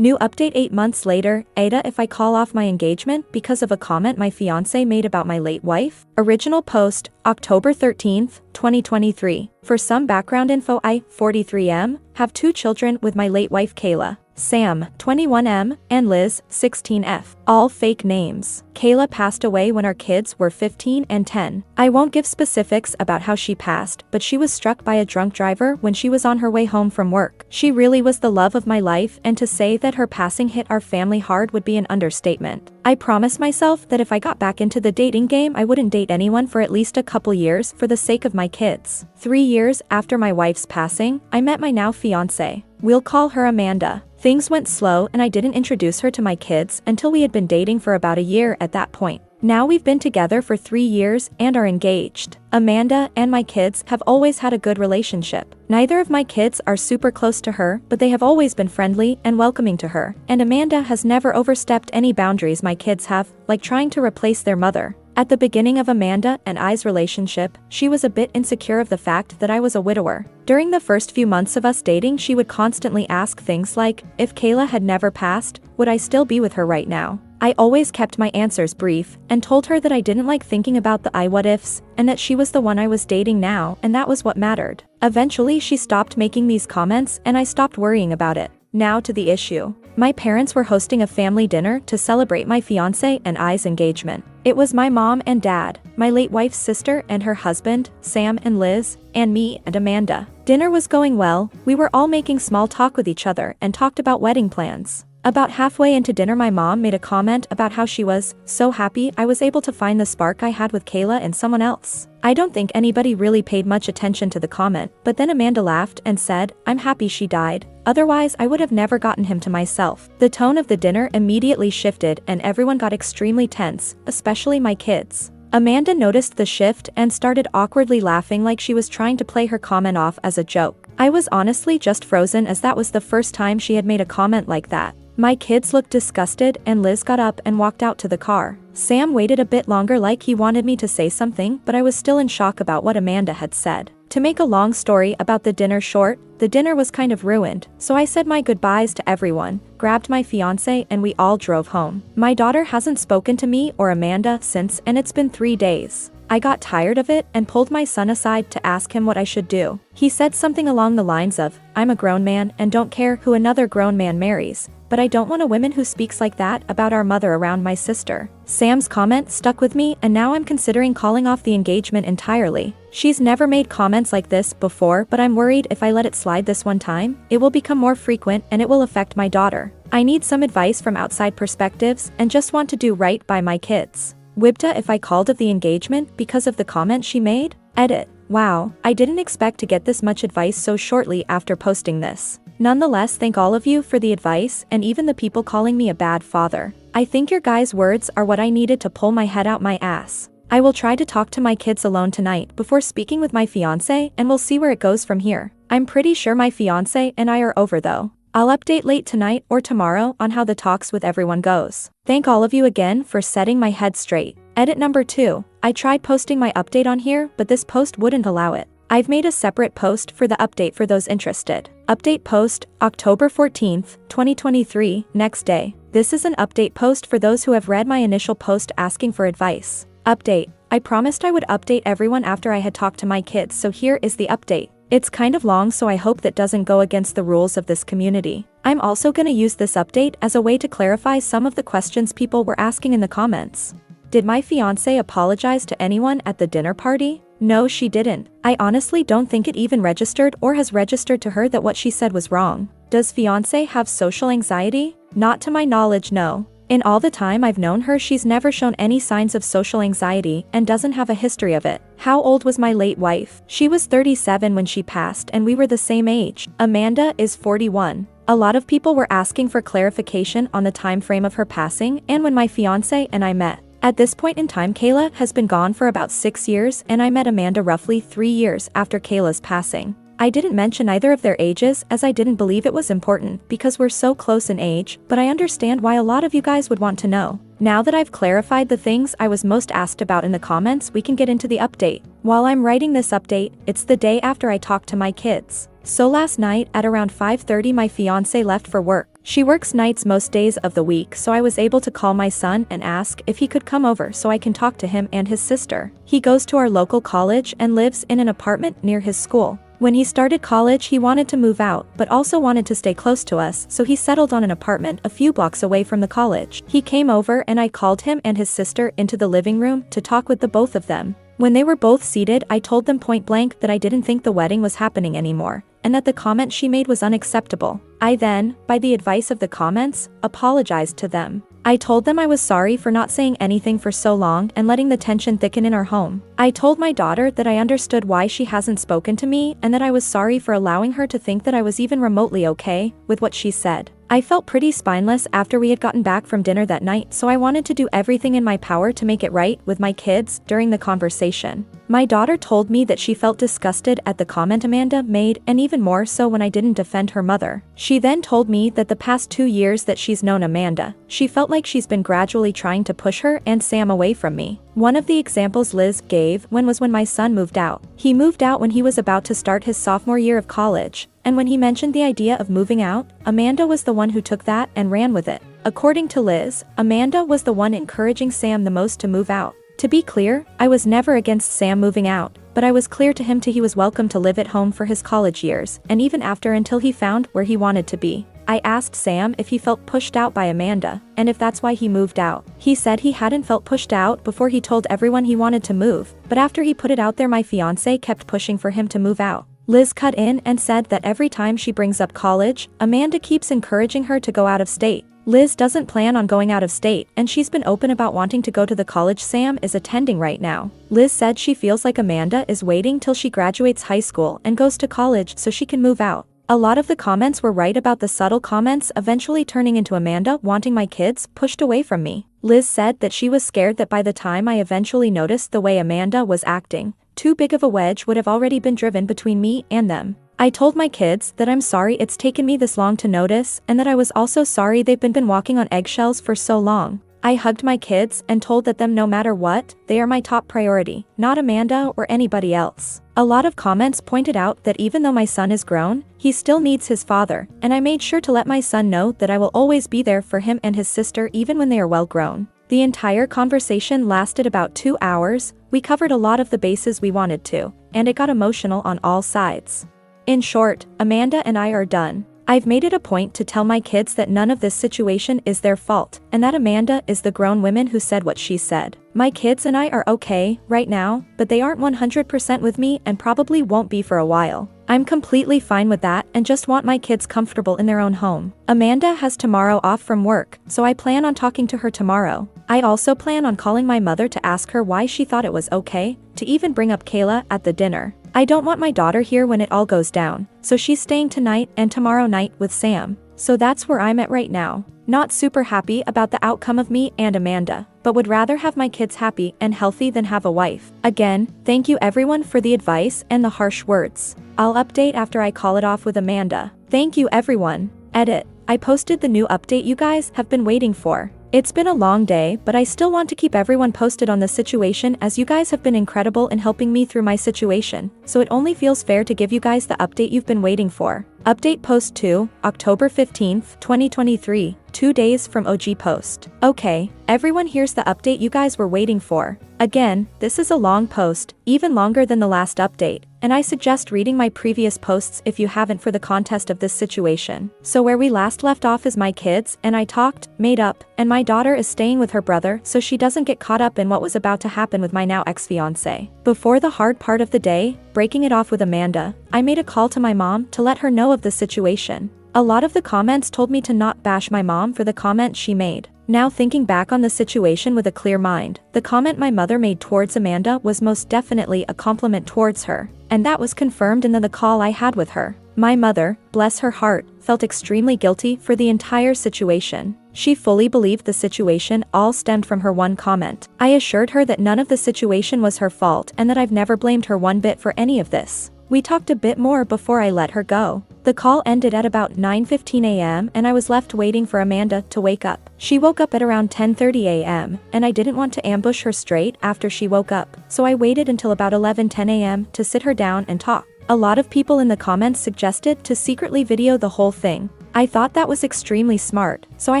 New update 8 months later, AITAH if I call off my engagement because of a comment my fiance made about my late wife? Original post, October 13th, 2023. For some background info, I, 43M, have 2 children with my late wife Kayla. Sam, 21M, and Liz, 16F. All fake names. Kayla passed away when our kids were 15 and 10. I won't give specifics about how she passed, but she was struck by a drunk driver when she was on her way home from work. She really was the love of my life, and to say that her passing hit our family hard would be an understatement. I promised myself that if I got back into the dating game, I wouldn't date anyone for at least a couple years for the sake of my kids. 3 years after my wife's passing, I met my now fiance. We'll call her Amanda. Things went slow and I didn't introduce her to my kids until we had been dating for about a year at that point. Now we've been together for 3 years and are engaged. Amanda and my kids have always had a good relationship. Neither of my kids are super close to her, but they have always been friendly and welcoming to her. And Amanda has never overstepped any boundaries my kids have, like trying to replace their mother. At the beginning of Amanda and I's relationship, she was a bit insecure of the fact that I was a widower. During the first few months of us dating, she would constantly ask things like, if Kayla had never passed, would I still be with her right now? I always kept my answers brief, and told her that I didn't like thinking about the what-ifs, and that she was the one I was dating now, and that was what mattered. Eventually she stopped making these comments, and I stopped worrying about it. Now to the issue. My parents were hosting a family dinner to celebrate my fiance and I's engagement. It was my mom and dad, my late wife's sister and her husband, Sam and Liz, and me and Amanda. Dinner was going well, we were all making small talk with each other and talked about wedding plans. About halfway into dinner my mom made a comment about how she was so happy I was able to find the spark I had with Kayla and someone else. I don't think anybody really paid much attention to the comment, but then Amanda laughed and said, I'm happy she died. Otherwise I would have never gotten him to myself. The tone of the dinner immediately shifted and everyone got extremely tense, especially my kids. Amanda noticed the shift and started awkwardly laughing like she was trying to play her comment off as a joke. I was honestly just frozen as that was the first time she had made a comment like that. My kids looked disgusted and Liz got up and walked out to the car. Sam waited a bit longer like he wanted me to say something, but I was still in shock about what Amanda had said. To make a long story about the dinner short, the dinner was kind of ruined, so I said my goodbyes to everyone, grabbed my fiance and we all drove home. My daughter hasn't spoken to me or Amanda since and it's been 3 days. I got tired of it and pulled my son aside to ask him what I should do. He said something along the lines of, I'm a grown man and don't care who another grown man marries, but I don't want a woman who speaks like that about our mother around my sister. Sam's comment stuck with me and now I'm considering calling off the engagement entirely. She's never made comments like this before, but I'm worried if I let it slide this one time, it will become more frequent and it will affect my daughter. I need some advice from outside perspectives and just want to do right by my kids. AITAH if I called off the engagement because of the comment she made? Edit. Wow, I didn't expect to get this much advice so shortly after posting this. Nonetheless, thank all of you for the advice and even the people calling me a bad father. I think your guys' words are what I needed to pull my head out my ass. I will try to talk to my kids alone tonight before speaking with my fiance and we'll see where it goes from here. I'm pretty sure my fiance and I are over though. I'll update late tonight or tomorrow on how the talks with everyone goes. Thank all of you again for setting my head straight. Edit number 2. I tried posting my update on here, but this post wouldn't allow it. I've made a separate post for the update for those interested. Update post, October 14th, 2023, next day. This is an update post for those who have read my initial post asking for advice. Update. I promised I would update everyone after I had talked to my kids, so here is the update. It's kind of long, so I hope that doesn't go against the rules of this community. I'm also gonna use this update as a way to clarify some of the questions people were asking in the comments. Did my fiance apologize to anyone at the dinner party? No, she didn't. I honestly don't think it even registered or has registered to her that what she said was wrong. Does fiance have social anxiety? Not to my knowledge, no. In all the time I've known her, she's never shown any signs of social anxiety and doesn't have a history of it. How old was my late wife? She was 37 when she passed and we were the same age. Amanda is 41. A lot of people were asking for clarification on the time frame of her passing and when my fiance and I met. At this point in time, Kayla has been gone for about 6 years and I met Amanda roughly 3 years after Kayla's passing. I didn't mention either of their ages as I didn't believe it was important because we're so close in age, but I understand why a lot of you guys would want to know. Now that I've clarified the things I was most asked about in the comments, we can get into the update. While I'm writing this update, it's the day after I talked to my kids. So last night at around 5:30 my fiance left for work. She works nights most days of the week, so I was able to call my son and ask if he could come over so I can talk to him and his sister. He goes to our local college and lives in an apartment near his school. When he started college he wanted to move out, but also wanted to stay close to us, so he settled on an apartment a few blocks away from the college. He came over and I called him and his sister into the living room to talk with the both of them. When they were both seated, I told them point blank that I didn't think the wedding was happening anymore, and that the comment she made was unacceptable. I then, by the advice of the comments, apologized to them. I told them I was sorry for not saying anything for so long and letting the tension thicken in our home. I told my daughter that I understood why she hasn't spoken to me and that I was sorry for allowing her to think that I was even remotely okay with what she said. I felt pretty spineless after we had gotten back from dinner that night, so I wanted to do everything in my power to make it right with my kids during the conversation. My daughter told me that she felt disgusted at the comment Amanda made, and even more so when I didn't defend her mother. She then told me that the past 2 years that she's known Amanda, she felt like she's been gradually trying to push her and Sam away from me. One of the examples Liz gave was when my son moved out. He moved out when he was about to start his sophomore year of college, and when he mentioned the idea of moving out, Amanda was the one who took that and ran with it. According to Liz, Amanda was the one encouraging Sam the most to move out. To be clear, I was never against Sam moving out, but I was clear to him he was welcome to live at home for his college years, and even after until he found where he wanted to be. I asked Sam if he felt pushed out by Amanda, and if that's why he moved out. He said he hadn't felt pushed out before he told everyone he wanted to move, but after he put it out there my fiance kept pushing for him to move out. Liz cut in and said that every time she brings up college, Amanda keeps encouraging her to go out of state. Liz doesn't plan on going out of state, and she's been open about wanting to go to the college Sam is attending right now. Liz said she feels like Amanda is waiting till she graduates high school and goes to college so she can move out. A lot of the comments were right about the subtle comments eventually turning into Amanda wanting my kids pushed away from me. Liz said that she was scared that by the time I eventually noticed the way Amanda was acting, too big of a wedge would have already been driven between me and them. I told my kids that I'm sorry it's taken me this long to notice, and that I was also sorry they've been walking on eggshells for so long. I hugged my kids and told them no matter what, they are my top priority, not Amanda or anybody else. A lot of comments pointed out that even though my son is grown, he still needs his father, and I made sure to let my son know that I will always be there for him and his sister even when they are well grown. The entire conversation lasted about 2 hours. We covered a lot of the bases we wanted to, and it got emotional on all sides. In short, Amanda and I are done. I've made it a point to tell my kids that none of this situation is their fault, and that Amanda is the grown woman who said what she said. My kids and I are okay right now, but they aren't 100% with me and probably won't be for a while. I'm completely fine with that and just want my kids comfortable in their own home. Amanda has tomorrow off from work, so I plan on talking to her tomorrow. I also plan on calling my mother to ask her why she thought it was okay to even bring up Kayla at the dinner. I don't want my daughter here when it all goes down, so she's staying tonight and tomorrow night with Sam. So that's where I'm at right now. Not super happy about the outcome of me and Amanda, but would rather have my kids happy and healthy than have a wife. Again, thank you everyone for the advice and the harsh words. I'll update after I call it off with Amanda. Thank you everyone. Edit. I posted the new update you guys have been waiting for. It's been a long day, but I still want to keep everyone posted on the situation as you guys have been incredible in helping me through my situation, so it only feels fair to give you guys the update you've been waiting for. Update post 2, October 15th, 2023, 2 days from OG post. Okay, everyone, here's the update you guys were waiting for. Again, this is a long post, even longer than the last update, and I suggest reading my previous posts if you haven't for the context of this situation. So where we last left off is my kids and I talked, made up, and my daughter is staying with her brother so she doesn't get caught up in what was about to happen with my now ex-fiance. Before the hard part of the day, breaking it off with Amanda, I made a call to my mom to let her know of the situation. A lot of the comments told me to not bash my mom for the comment she made. Now thinking back on the situation with a clear mind, the comment my mother made towards Amanda was most definitely a compliment towards her, and that was confirmed in the call I had with her. My mother, bless her heart, felt extremely guilty for the entire situation. She fully believed the situation all stemmed from her one comment. I assured her that none of the situation was her fault and that I've never blamed her one bit for any of this. We talked a bit more before I let her go. The call ended at about 9:15 a.m. and I was left waiting for Amanda to wake up. She woke up at around 10:30 a.m. and I didn't want to ambush her straight after she woke up, so I waited until about 11:10 a.m. to sit her down and talk. A lot of people in the comments suggested to secretly video the whole thing. I thought that was extremely smart, so I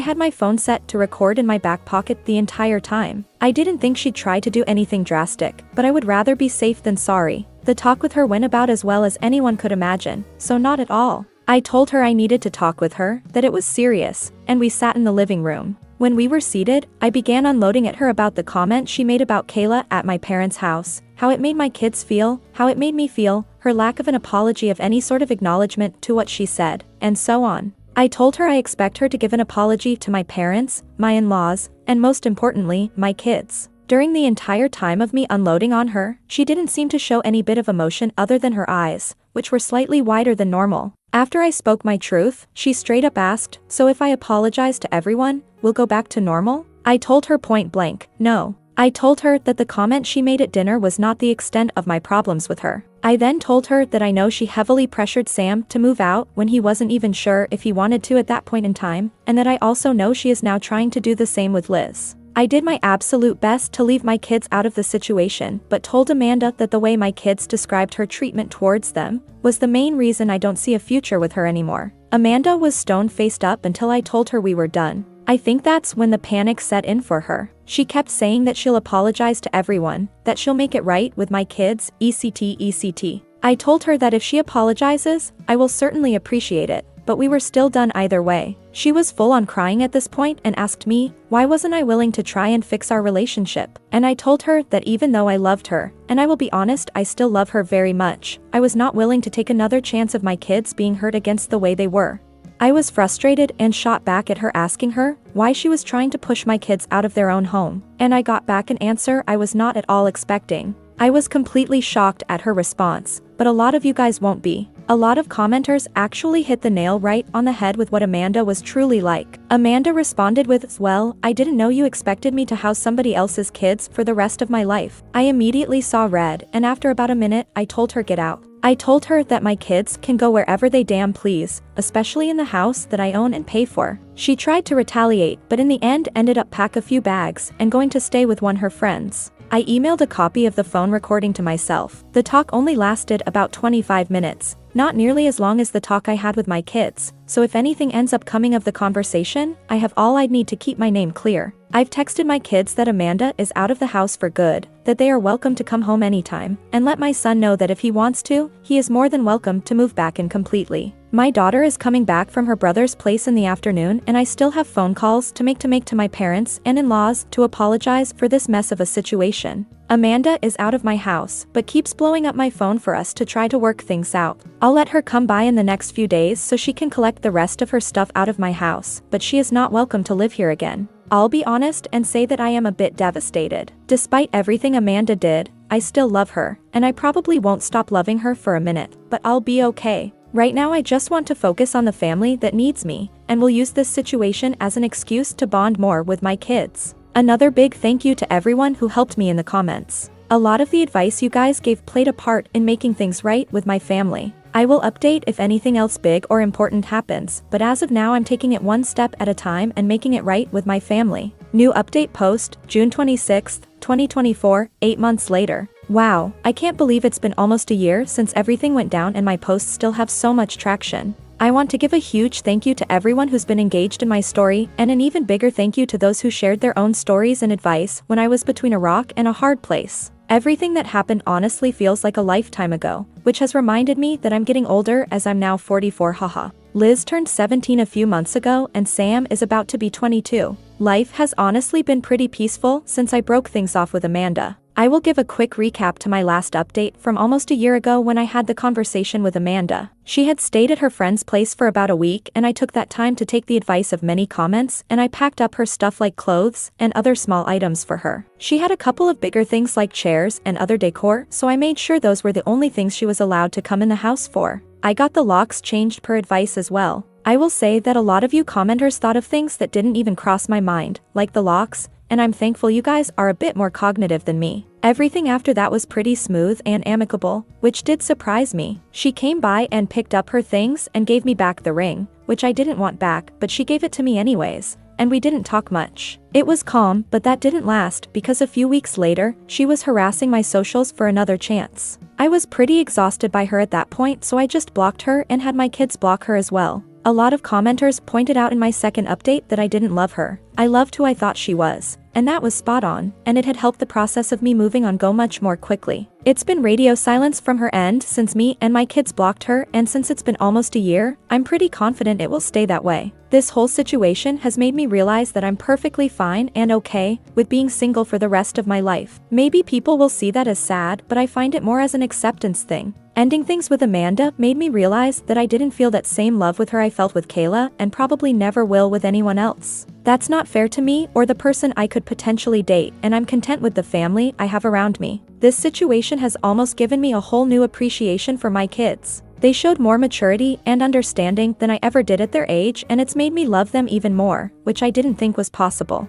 had my phone set to record in my back pocket the entire time. I didn't think she'd try to do anything drastic, but I would rather be safe than sorry. The talk with her went about as well as anyone could imagine, so not at all. I told her I needed to talk with her, that it was serious, and we sat in the living room. When we were seated, I began unloading at her about the comment she made about Kayla at my parents' house, how it made my kids feel, how it made me feel, her lack of an apology of any sort of acknowledgement to what she said, and so on. I told her I expect her to give an apology to my parents, my in-laws, and most importantly, my kids. During the entire time of me unloading on her, she didn't seem to show any bit of emotion other than her eyes, which were slightly wider than normal. After I spoke my truth, she straight up asked, "So if I apologize to everyone, we'll go back to normal?" I told her point blank, no. I told her that the comment she made at dinner was not the extent of my problems with her. I then told her that I know she heavily pressured Sam to move out when he wasn't even sure if he wanted to at that point in time, and that I also know she is now trying to do the same with Liz. I did my absolute best to leave my kids out of the situation, but told Amanda that the way my kids described her treatment towards them was the main reason I don't see a future with her anymore. Amanda was stone-faced up until I told her we were done. I think that's when the panic set in for her. She kept saying that she'll apologize to everyone, that she'll make it right with my kids, etc. I told her that if she apologizes, I will certainly appreciate it, but we were still done either way. She was full on crying at this point and asked me, why wasn't I willing to try and fix our relationship? And I told her that even though I loved her, and I will be honest, I still love her very much, I was not willing to take another chance of my kids being hurt against the way they were. I was frustrated and shot back at her asking her why she was trying to push my kids out of their own home, and I got back an answer I was not at all expecting. I was completely shocked at her response, but a lot of you guys won't be. A lot of commenters actually hit the nail right on the head with what Amanda was truly like. Amanda responded with, "Well, I didn't know you expected me to house somebody else's kids for the rest of my life." I immediately saw red, and after about a minute, I told her get out. I told her that my kids can go wherever they damn please, especially in the house that I own and pay for. She tried to retaliate, but in the end ended up pack a few bags and going to stay with one of her friends. I emailed a copy of the phone recording to myself. The talk only lasted about 25 minutes, not nearly as long as the talk I had with my kids, so if anything ends up coming of the conversation, I have all I'd need to keep my name clear. I've texted my kids that Amanda is out of the house for good, that they are welcome to come home anytime, and let my son know that if he wants to, he is more than welcome to move back in completely. My daughter is coming back from her brother's place in the afternoon, and I still have phone calls to make to my parents and in-laws to apologize for this mess of a situation. Amanda is out of my house, but keeps blowing up my phone for us to try to work things out. I'll let her come by in the next few days so she can collect the rest of her stuff out of my house, but she is not welcome to live here again. I'll be honest and say that I am a bit devastated. Despite everything Amanda did, I still love her, and I probably won't stop loving her for a minute, but I'll be okay. Right now I just want to focus on the family that needs me, and will use this situation as an excuse to bond more with my kids. Another big thank you to everyone who helped me in the comments. A lot of the advice you guys gave played a part in making things right with my family. I will update if anything else big or important happens, but as of now I'm taking it one step at a time and making it right with my family. New update post, June 26th, 2024, 8 months later. Wow, I can't believe it's been almost a year since everything went down and my posts still have so much traction. I want to give a huge thank you to everyone who's been engaged in my story, and an even bigger thank you to those who shared their own stories and advice when I was between a rock and a hard place. Everything that happened honestly feels like a lifetime ago, which has reminded me that I'm getting older as I'm now 44, haha. Liz turned 17 a few months ago and Sam is about to be 22. Life has honestly been pretty peaceful since I broke things off with Amanda. I will give a quick recap to my last update from almost a year ago when I had the conversation with Amanda. She had stayed at her friend's place for about a week, and I took that time to take the advice of many comments, and I packed up her stuff like clothes and other small items for her. She had a couple of bigger things like chairs and other decor, so I made sure those were the only things she was allowed to come in the house for. I got the locks changed per advice as well. I will say that a lot of you commenters thought of things that didn't even cross my mind, like the locks, and I'm thankful you guys are a bit more cognitive than me. Everything after that was pretty smooth and amicable, which did surprise me. She came by and picked up her things and gave me back the ring, which I didn't want back, but she gave it to me anyways, and we didn't talk much. It was calm, but that didn't last because a few weeks later, she was harassing my socials for another chance. I was pretty exhausted by her at that point, so I just blocked her and had my kids block her as well. A lot of commenters pointed out in my second update that I didn't love her. I loved who I thought she was. And that was spot on, and it had helped the process of me moving on go much more quickly. It's been radio silence from her end since me and my kids blocked her, and since it's been almost a year, I'm pretty confident it will stay that way. This whole situation has made me realize that I'm perfectly fine and okay with being single for the rest of my life. Maybe people will see that as sad, but I find it more as an acceptance thing. Ending things with Amanda made me realize that I didn't feel that same love with her I felt with Kayla and probably never will with anyone else. That's not fair to me or the person I could potentially date, and I'm content with the family I have around me. This situation has almost given me a whole new appreciation for my kids. They showed more maturity and understanding than I ever did at their age, and it's made me love them even more, which I didn't think was possible.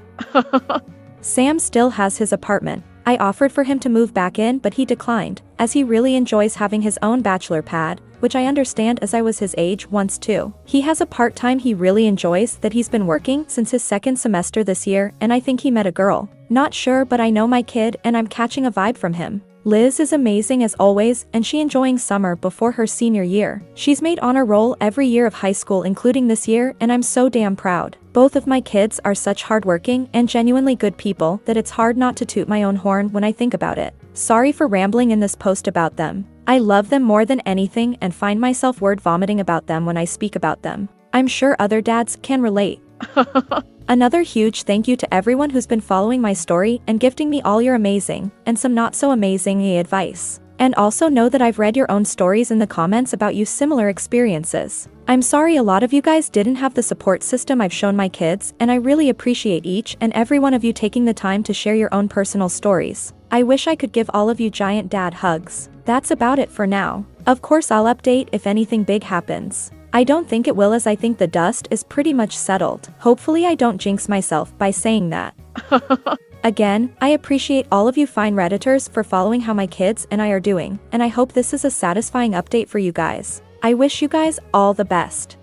Sam still has his apartment. I offered for him to move back in, but he declined, as he really enjoys having his own bachelor pad, which I understand as I was his age once too. He has a part-time he really enjoys that he's been working since his second semester this year, and I think he met a girl. Not sure, but I know my kid and I'm catching a vibe from him. Liz is amazing as always, and she enjoying summer before her senior year. She's made honor roll every year of high school including this year, and I'm so damn proud. Both of my kids are such hardworking and genuinely good people that it's hard not to toot my own horn when I think about it. Sorry for rambling in this post about them. I love them more than anything and find myself word vomiting about them when I speak about them. I'm sure other dads can relate. Another huge thank you to everyone who's been following my story and gifting me all your amazing, and some not so amazing advice. And also know that I've read your own stories in the comments about you similar experiences. I'm sorry a lot of you guys didn't have the support system I've shown my kids, and I really appreciate each and every one of you taking the time to share your own personal stories. I wish I could give all of you giant dad hugs. That's about it for now. Of course I'll update if anything big happens. I don't think it will, as I think the dust is pretty much settled. Hopefully I don't jinx myself by saying that. Again, I appreciate all of you fine Redditors for following how my kids and I are doing, and I hope this is a satisfying update for you guys. I wish you guys all the best.